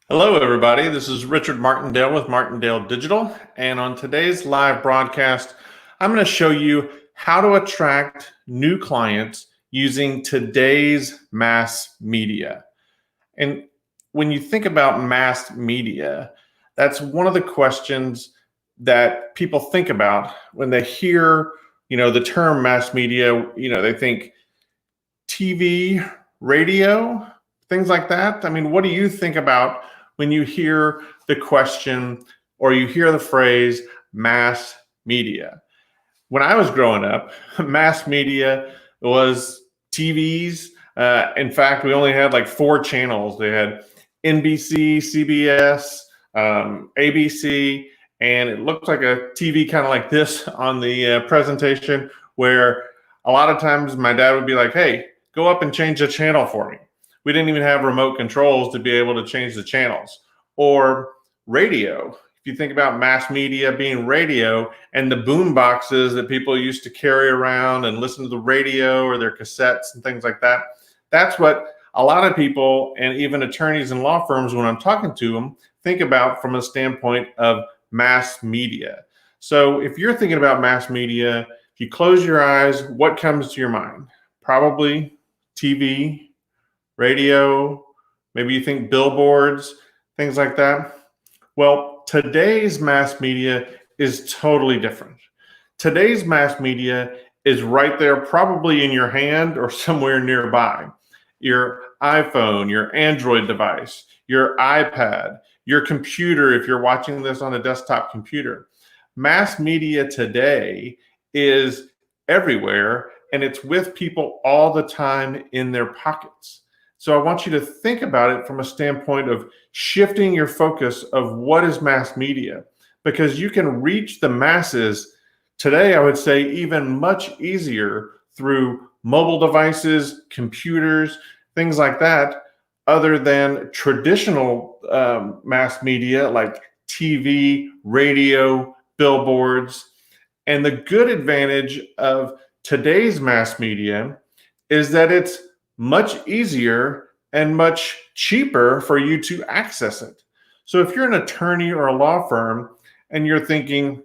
Hello, everybody. This is Richard Martindale with Martindale Digital. And on today's live broadcast, I'm going to show you how to attract new clients using today's mass media. And when you think about mass media, that's one of the questions that people think about when they hear, the term mass media. They think TV, radio, things like that. I mean, what do you think about when you hear the question or you hear the phrase mass media? When I was growing up, mass media was TVs. In fact, we only had like 4 channels. They had NBC, CBS, ABC, and it looked like a TV kind of like this on the presentation, where a lot of times my dad would be like, hey, go up and change the channel for me. We didn't even have remote controls to be able to change the channels. Or radio. If you think about mass media being radio and the boom boxes that people used to carry around and listen to the radio or their cassettes and things like that, that's what a lot of people and even attorneys and law firms, when I'm talking to them, think about from a standpoint of mass media. So if you're thinking about mass media, if you close your eyes, what comes to your mind? Probably TV, radio, maybe you think billboards, things like that. Well, today's mass media is totally different. Today's mass media is right there, probably in your hand or somewhere nearby. Your iPhone, your Android device, your iPad, your computer, if you're watching this on a desktop computer. Mass media today is everywhere, and it's with people all the time in their pockets. So I want you to think about it from a standpoint of shifting your focus of what is mass media, because you can reach the masses today, I would say, even much easier through mobile devices, computers, things like that, other than traditional mass media like TV, radio, billboards. And the good advantage of today's mass media is that it's much easier and much cheaper for you to access it. So if you're an attorney or a law firm and you're thinking,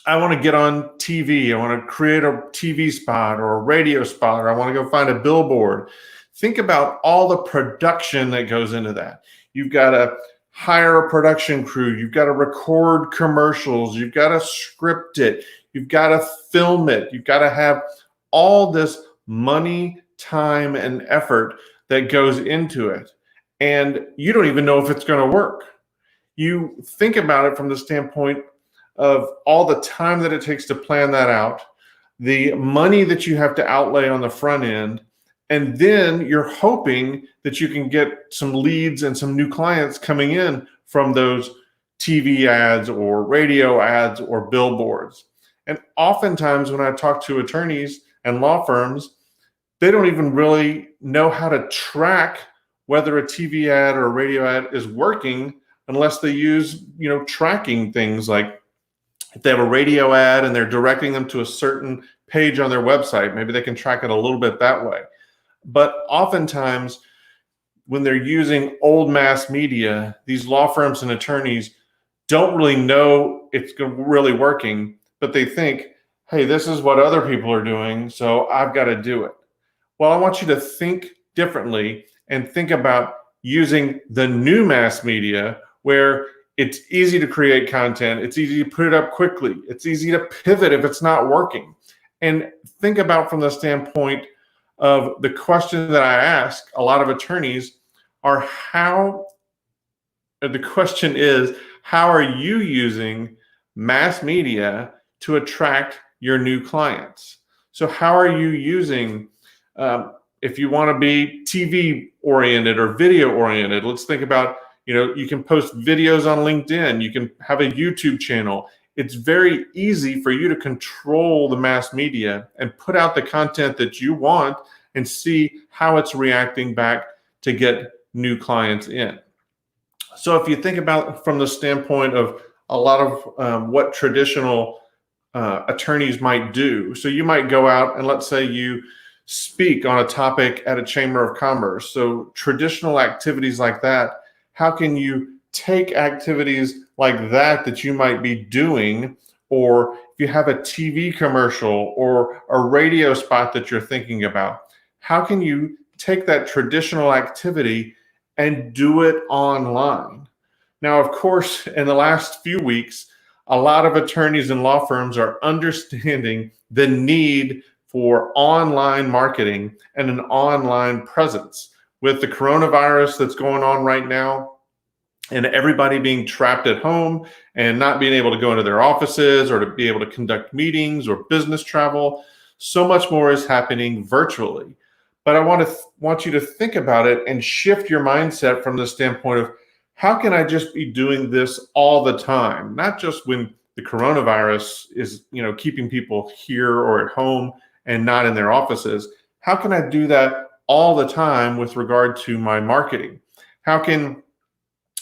I want to get on TV, I want to create a TV spot or a radio spot, or I want to go find a billboard, think about all the production that goes into that. You've got to hire a production crew, you've got to record commercials, you've got to script it, you've got to film it, you've got to have all this money, time, and effort that goes into it. And you don't even know if it's going to work. You think about it from the standpoint of all the time that it takes to plan that out, the money that you have to outlay on the front end, and then you're hoping that you can get some leads and some new clients coming in from those TV ads or radio ads or billboards. And oftentimes when I talk to attorneys and law firms, they don't even really know how to track whether a TV ad or a radio ad is working unless they use, tracking things like if they have a radio ad and they're directing them to a certain page on their website, maybe they can track it a little bit that way. But oftentimes when they're using old mass media, these law firms and attorneys don't really know it's really working, but they think, hey, this is what other people are doing, so I've got to do it. Well, I want you to think differently and think about using the new mass media where it's easy to create content, it's easy to put it up quickly, it's easy to pivot if it's not working. And think about from the standpoint of the question that I ask a lot of attorneys are how are you using mass media to attract your new clients? So how are you using if you want to be TV oriented or video oriented, let's think about, you can post videos on LinkedIn, you can have a YouTube channel. It's very easy for you to control the mass media and put out the content that you want and see how it's reacting back to get new clients in. So if you think about from the standpoint of a lot of what traditional attorneys might do, so you might go out and let's say you speak on a topic at a chamber of commerce. So traditional activities like that How can you take activities like that you might be doing, or if you have a TV commercial or a radio spot that you're thinking about, how can you take that traditional activity and do it online? Now, of course, in the last few weeks, a lot of attorneys and law firms are understanding the need for online marketing and an online presence. With the coronavirus that's going on right now, and everybody being trapped at home and not being able to go into their offices or to be able to conduct meetings or business travel, so much more is happening virtually. But I want you to think about it and shift your mindset from the standpoint of, how can I just be doing this all the time? Not just when the coronavirus is, keeping people here or at home and not in their offices. How can I do that all the time with regard to my marketing?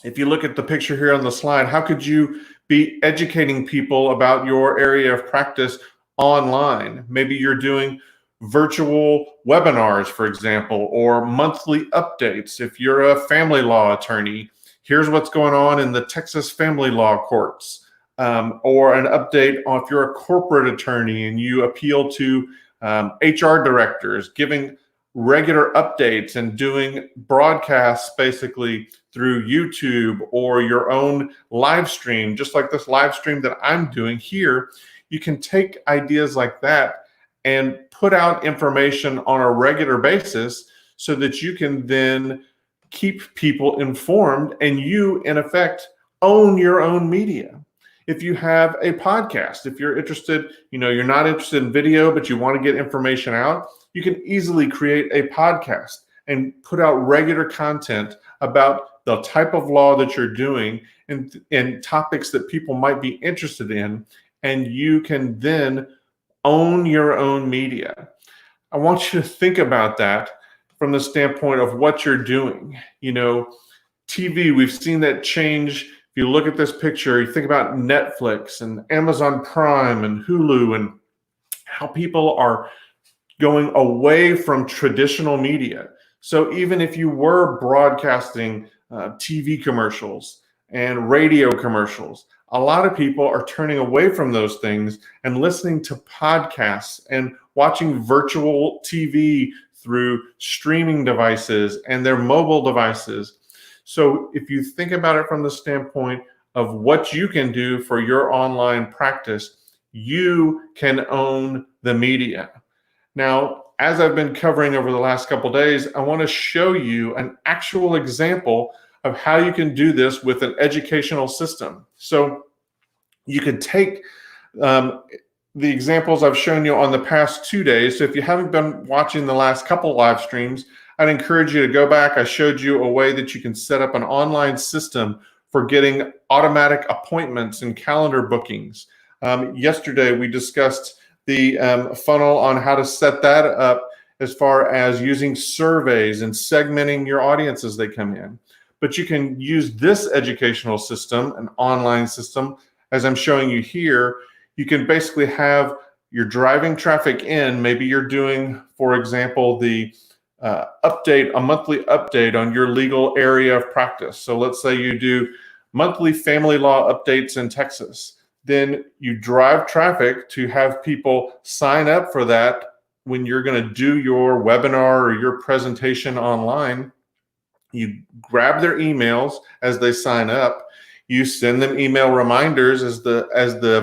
If you look at the picture here on the slide, how could you be educating people about your area of practice online? Maybe you're doing virtual webinars, for example, or monthly updates. If you're a family law attorney, here's what's going on in the Texas family law courts, or an update on if you're a corporate attorney and you appeal to HR directors, giving regular updates and doing broadcasts basically through YouTube or your own live stream, just like this live stream that I'm doing here. You can take ideas like that and put out information on a regular basis so that you can then keep people informed and you, in effect, own your own media. If you have a podcast, if you're interested, you're not interested in video, but you want to get information out, you can easily create a podcast and put out regular content about the type of law that you're doing and topics that people might be interested in, and you can then own your own media. I want you to think about that from the standpoint of what you're doing. TV, we've seen that change. If you look at this picture, you think about Netflix and Amazon Prime and Hulu and how people are going away from traditional media. So even if you were broadcasting TV commercials and radio commercials, a lot of people are turning away from those things and listening to podcasts and watching virtual TV through streaming devices and their mobile devices. So if you think about it from the standpoint of what you can do for your online practice, you can own the media. Now, as I've been covering over the last couple of days, I want to show you an actual example of how you can do this with an educational system. So you could take the examples I've shown you on the past 2 days. So if you haven't been watching the last couple live streams, I'd encourage you to go back. I showed you a way that you can set up an online system for getting automatic appointments and calendar bookings. Yesterday, we discussed the funnel on how to set that up as far as using surveys and segmenting your audience as they come in. But you can use this educational system, an online system, as I'm showing you here. You can basically have your driving traffic in. Maybe you're doing, for example, the a monthly update on your legal area of practice. So let's say you do monthly family law updates in Texas. Then you drive traffic to have people sign up for that when you're going to do your webinar or your presentation online. You grab their emails as they sign up. You send them email reminders as the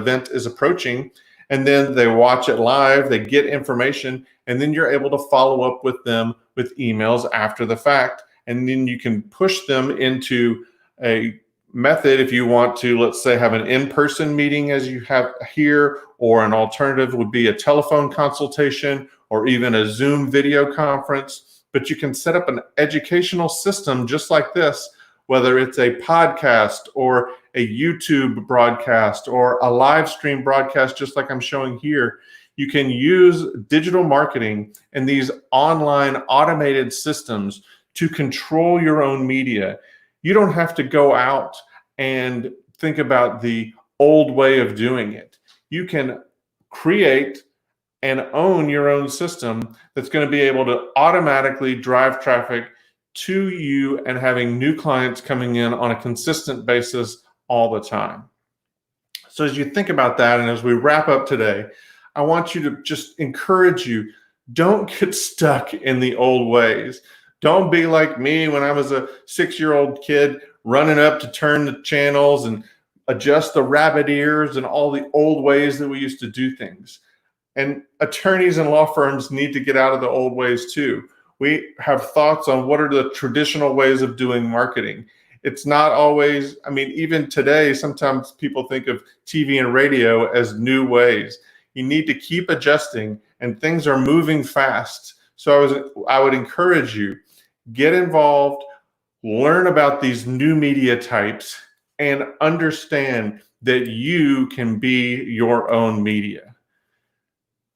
event is approaching, and then they watch it live, they get information, and then you're able to follow up with them with emails after the fact. And then you can push them into a method if you want to, let's say, have an in-person meeting as you have here, or an alternative would be a telephone consultation or even a Zoom video conference. But you can set up an educational system just like this, whether it's a podcast or a YouTube broadcast or a live stream broadcast, just like I'm showing here. You can use digital marketing and these online automated systems to control your own media. You don't have to go out and think about the old way of doing it. You can create and own your own system that's going to be able to automatically drive traffic to you and having new clients coming in on a consistent basis all the time. So as you think about that, and as we wrap up today, I want you to just encourage you, don't get stuck in the old ways. Don't be like me when I was a 6-year-old kid running up to turn the channels and adjust the rabbit ears and all the old ways that we used to do things. And attorneys and law firms need to get out of the old ways too. We have thoughts on what are the traditional ways of doing marketing. It's not always, I mean, even today, sometimes people think of TV and radio as new ways. You need to keep adjusting, and things are moving fast. So I would encourage you, get involved, learn about these new media types, and understand that you can be your own media.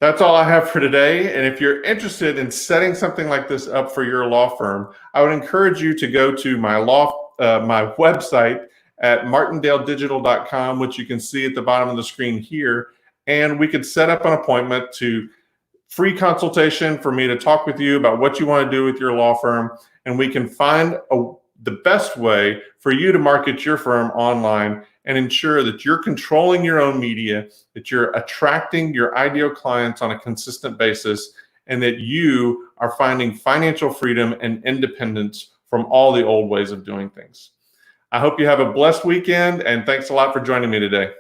That's all I have for today. And if you're interested in setting something like this up for your law firm, I would encourage you to go to my website at martindeledigital.com, which you can see at the bottom of the screen here. And we could set up an appointment to free consultation for me to talk with you about what you want to do with your law firm. And we can find the best way for you to market your firm online and ensure that you're controlling your own media, that you're attracting your ideal clients on a consistent basis, and that you are finding financial freedom and independence from all the old ways of doing things. I hope you have a blessed weekend, and thanks a lot for joining me today.